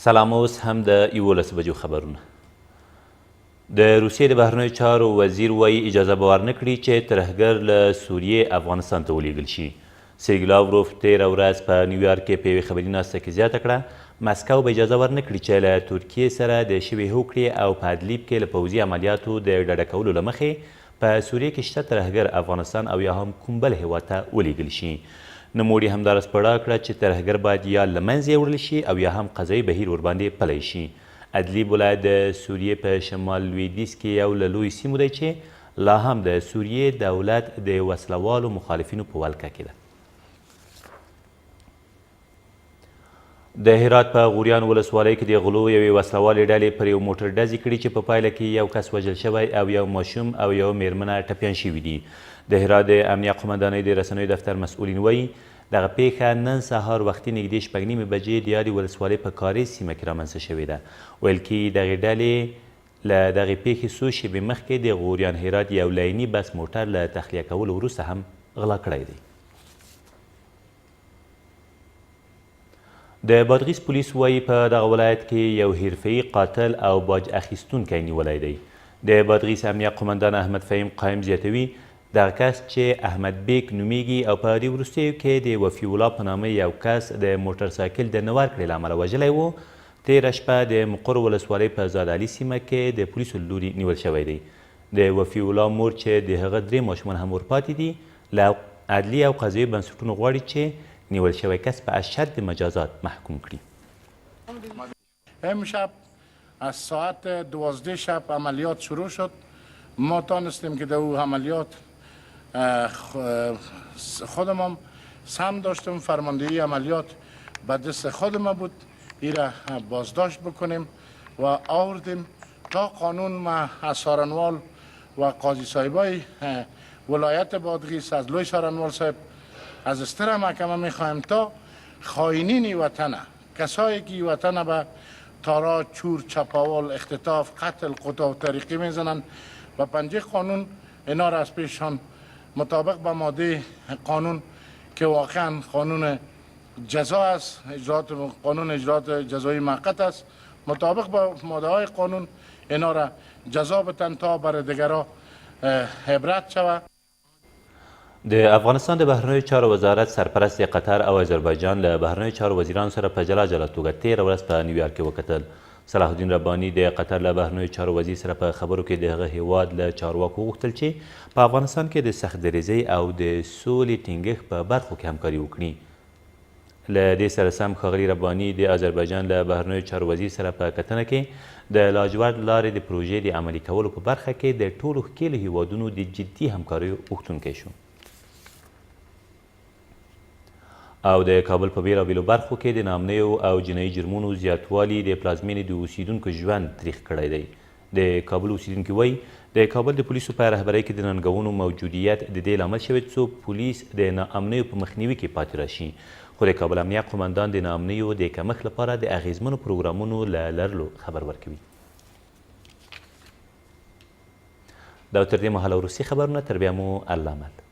سلام، اوس هم د 11 بجو خبرونه. د روسیې د بهرنیو چارو وزیر وایي اجازه به ورنه کړي چې ترهګر له سوریې افغانستان ته ولیږل شي. سرګی لاوروف تېره ورځ په نیویارک کې په یوې خبري ناسته کې زیاته کړه مسکو به اجازه ورنه کړي چې له ترکیې سره د شوې هوکړې او په ادلیب کې له پوځي عملیاتو د ډډه کولو له مخې په سوریې کې شته ترهګر افغانستان او یا هم کوم بل هېواد ته ولیږل شي. نوموړي همدارس پړه کړه چې ترهګر باید یا له منځه یوړل شي او یا هم قضایي بهیر ورباندې پلی شي. ادلیب ولایت د سوریې په شمال لویدیځ کې یو له لویو سیمو دی چې لا هم د سوریې دولت د وسلوالو مخالفینو په ولکه کې ده. د هرات په غوریان ولسوالۍ کې د غلو یوې وسلوالې ډلې پر یو موټر ډزې کړي چې په پایله کې یو کس وژل شوی او یو ماشوم او یو میرمنه ټپیان شوي دي. د هرات د امنیه قمندانۍ د رسنیو دفتر مسؤلین وایي دغه پیښه نن سهار وختي نږدې 6:30 بجې د یادې ولسوالۍ په کاریز سیمه کې رامنځته شوې ده. ویل کېږي دغې ډلې له دغې پیښې څو شېبې مخکې د غوریان هرات یو لایني بس موټر له تخلیه کولو وروسته هم غلا کړی دی. د بادغیس پولیس وایي په دغه ولایت کې یو حرفه‌ایي قاتل او باج اخیستونکی نیولی دی. د بادغیس امنیه قمندان احمد فهیم قایم زیاتوي دغه کس چې احمد بیک نومیږي او په دې وروستیو کې د وفي الله په نامه یو کس د موټر سایکل د نه ورکړې له امله وژلی و. تېره شپه د مقر ولسوالۍ په زاد علي سیمه کې د پولیسو له لوري نیول شوی دی. د وفي الله مور چې د هغه 3 ماشومان هم ورپاتې دي له عدلي او قضایي بنسټونو غواړي چې نیول شوی کس په اشد مجازات محکوم کړي. امشب از ساعت 12 شب عملیات شروع شد. ما تانستیم که در او عملیات خودم سهم داشتم. فرماندهی عملیات به دست خودم بود. ایره بازداشت بکنیم و آوردیم تا قانون ما از سارنوال و قاضی صاحبای ولایت بادغیس از لوی سارنوال صاحب از استر محکمه میخواهیم تا خائنین وطن کسایی که وطن به تاراج، چور، چپاول، اختطاف، قتل، قطع طریقی میزنند و پنجه قانون اینا را از پیششان مطابق به ماده قانون که واقعا قانون جزا است، قانون اجرات جزایی موقت است، مطابق با ماده های قانون اینا را جزا بدن تا برای دیگران عبرت شود. د افغانستان د بهرنیو چارو وزارت سرپرست قطر او آذربایجان له بهرنیو چارو وزیرانو سره په جلا جلا توګه تېره ورځ په نیویارک کې وکتل. صلاح الدین رباني د قطر له بهرنیو چارو وزیر سره په خبرو کې د هغه هیواد له چارواکو وغوښتل چې په افغانستان کې د سخت دریځۍ او د سولې ټینګښت په برخو کې همکاري وکړي. له دې سره سم ښاغلي رباني د آذربایجان له بهرنیو چارو وزیر سره په کتنه کې د لاجورد لارې د پروژې د عملي کولو په برخه کې د ټولو ښکېلو هیوادونو د جدي همکاریو غوښتونکی شو. او د کابل په بیلابیلو برخو کې د ناامنیو او جنایي جرمونو زیاتوالي د پلازمینې د اوسیدونکو ژوند تریخ کړی دی. د کابل اوسیدونکي وایي د کابل د پولیسو په رهبرۍ کې د ننګونو موجودیت د دې لامل شوی څو پولیس د ناامنیو په مخنیوي کې پاتې راشي. خو د کابل امنیه قمندان د ناامنیو د کمښت لپاره د اغیزمنو پروګرامونو له لرلو خبر ورکوي. دا تر دې مهاله وروستي خبرونه، تر بیا مو الله مل.